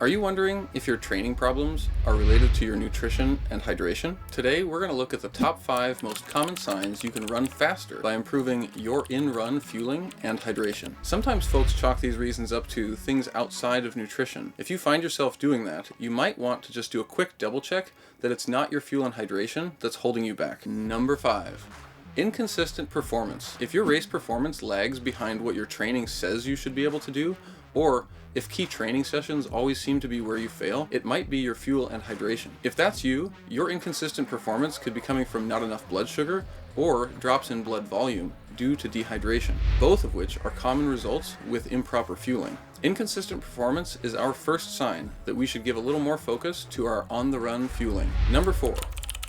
Are you wondering if your training problems are related to your nutrition and hydration? Today, we're going to look at the top 5 most common signs you can run faster by improving your in-run fueling and hydration. Sometimes folks chalk these reasons up to things outside of nutrition. If you find yourself doing that, you might want to just do a quick double check that it's not your fuel and hydration that's holding you back. Number 5. Inconsistent performance. If your race performance lags behind what your training says you should be able to do, or if key training sessions always seem to be where you fail, it might be your fuel and hydration. If that's you, your inconsistent performance could be coming from not enough blood sugar or drops in blood volume due to dehydration, both of which are common results with improper fueling. Inconsistent performance is our first sign that we should give a little more focus to our on-the-run fueling. Number 4.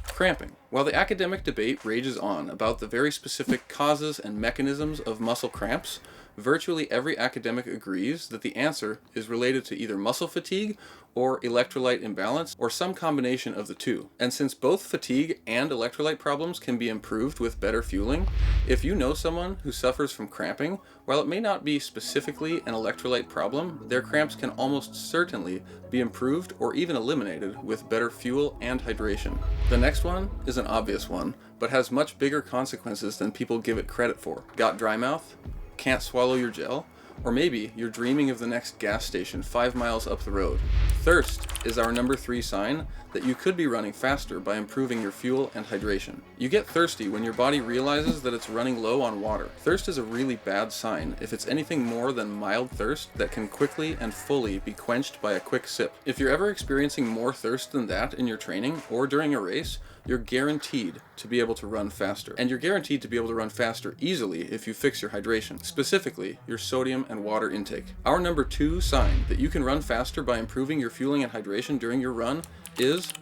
Cramping. While the academic debate rages on about the very specific causes and mechanisms of muscle cramps, virtually every academic agrees that the answer is related to either muscle fatigue or electrolyte imbalance, or some combination of the two. And since both fatigue and electrolyte problems can be improved with better fueling, if you know someone who suffers from cramping, while it may not be specifically an electrolyte problem, their cramps can almost certainly be improved or even eliminated with better fuel and hydration. The next one is an obvious one, but has much bigger consequences than people give it credit for. Got dry mouth? Can't swallow your gel? Or maybe you're dreaming of the next gas station 5 miles up the road. Thirst is our number 3 sign that you could be running faster by improving your fuel and hydration. You get thirsty when your body realizes that it's running low on water. Thirst is a really bad sign if it's anything more than mild thirst that can quickly and fully be quenched by a quick sip. If you're ever experiencing more thirst than that in your training or during a race, you're guaranteed to be able to run faster. And you're guaranteed to be able to run faster easily if you fix your hydration, specifically your sodium and water intake. Our number 2 sign that you can run faster by improving your fueling and hydration during your run is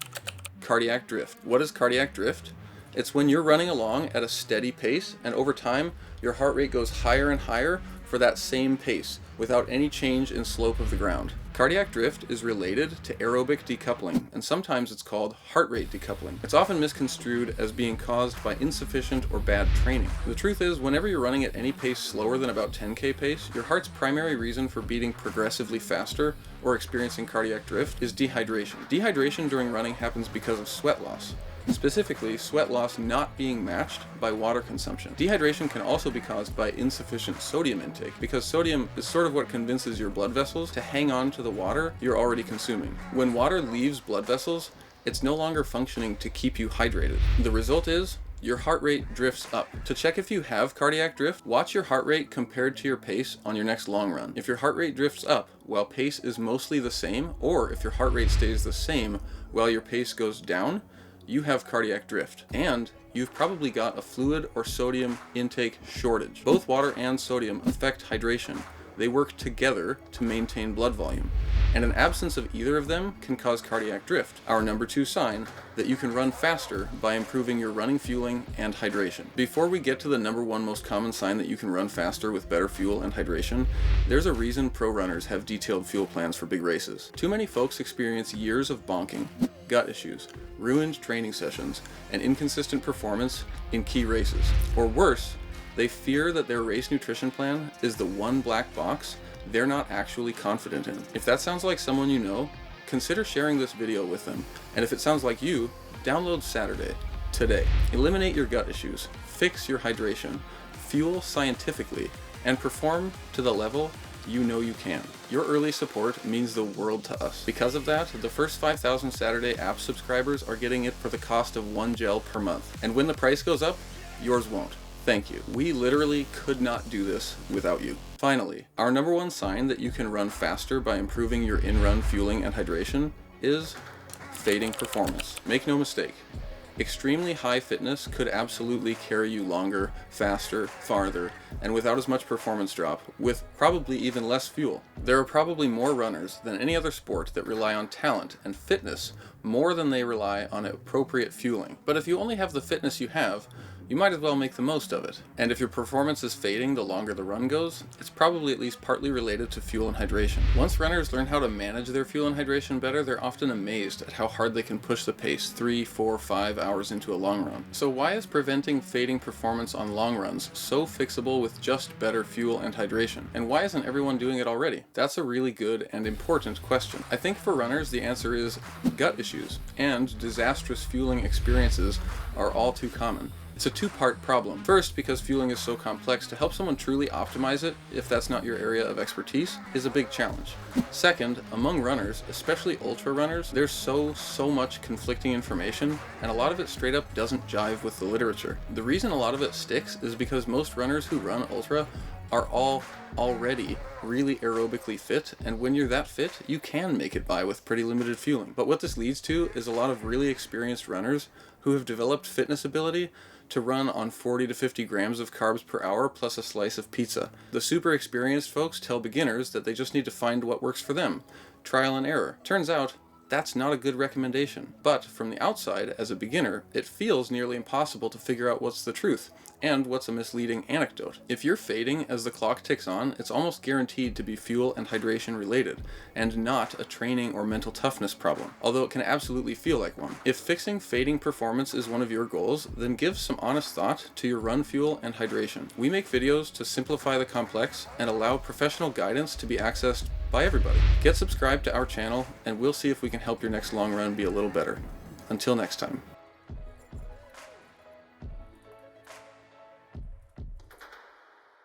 cardiac drift. What is cardiac drift? It's when you're running along at a steady pace and over time your heart rate goes higher and higher for that same pace without any change in slope of the ground. Cardiac drift is related to aerobic decoupling, and sometimes it's called heart rate decoupling. It's often misconstrued as being caused by insufficient or bad training. The truth is, whenever you're running at any pace slower than about 10k pace, your heart's primary reason for beating progressively faster or experiencing cardiac drift is dehydration. Dehydration during running happens because of sweat loss. Specifically, sweat loss not being matched by water consumption. Dehydration can also be caused by insufficient sodium intake, because sodium is sort of what convinces your blood vessels to hang on to the water you're already consuming. When water leaves blood vessels, it's no longer functioning to keep you hydrated. The result is your heart rate drifts up. To check if you have cardiac drift, watch your heart rate compared to your pace on your next long run. If your heart rate drifts up while pace is mostly the same, or if your heart rate stays the same while your pace goes down, you have cardiac drift, and you've probably got a fluid or sodium intake shortage. Both water and sodium affect hydration. They work together to maintain blood volume, and an absence of either of them can cause cardiac drift, our number 2 sign that you can run faster by improving your running fueling and hydration. Before we get to the number 1 most common sign that you can run faster with better fuel and hydration, there's a reason pro runners have detailed fuel plans for big races. Too many folks experience years of bonking, gut issues, ruined training sessions, and inconsistent performance in key races. Or worse, they fear that their race nutrition plan is the one black box they're not actually confident in. If that sounds like someone you know, consider sharing this video with them. And if it sounds like you, download Saturday today. Eliminate your gut issues, fix your hydration, fuel scientifically, and perform to the level you know you can. Your early support means the world to us. Because of that, the first 5,000 Saturday app subscribers are getting it for the cost of 1 gel per month. And when the price goes up, yours won't. Thank you. We literally could not do this without you. Finally, our number 1 sign that you can run faster by improving your in-run fueling and hydration is fading performance. Make no mistake, extremely high fitness could absolutely carry you longer, faster, farther, and without as much performance drop, with probably even less fuel. There are probably more runners than any other sport that rely on talent and fitness more than they rely on appropriate fueling. But if you only have the fitness you have, you might as well make the most of it. And if your performance is fading the longer the run goes, it's probably at least partly related to fuel and hydration. Once runners learn how to manage their fuel and hydration better, they're often amazed at how hard they can push the pace 3, 4, 5 hours into a long run. So why is preventing fading performance on long runs so fixable with just better fuel and hydration? And why isn't everyone doing it already? That's a really good and important question. I think for runners the answer is gut issues, and disastrous fueling experiences are all too common. It's a two-part problem. First, because fueling is so complex, to help someone truly optimize it, if that's not your area of expertise, is a big challenge. Second, among runners, especially ultra runners, there's so much conflicting information, and a lot of it straight up doesn't jive with the literature. The reason a lot of it sticks is because most runners who run ultra are all already really aerobically fit, and when you're that fit, you can make it by with pretty limited fueling. But what this leads to is a lot of really experienced runners who have developed fitness ability to run on 40 to 50 grams of carbs per hour plus a slice of pizza. The super experienced folks tell beginners that they just need to find what works for them. Trial and error. Turns out, that's not a good recommendation. But from the outside, as a beginner, it feels nearly impossible to figure out what's the truth and what's a misleading anecdote. If you're fading as the clock ticks on, it's almost guaranteed to be fuel and hydration related, and not a training or mental toughness problem, although it can absolutely feel like one. If fixing fading performance is one of your goals, then give some honest thought to your run fuel and hydration. We make videos to simplify the complex and allow professional guidance to be accessed by everybody. Get subscribed to our channel, and we'll see if we can help your next long run be a little better. Until next time.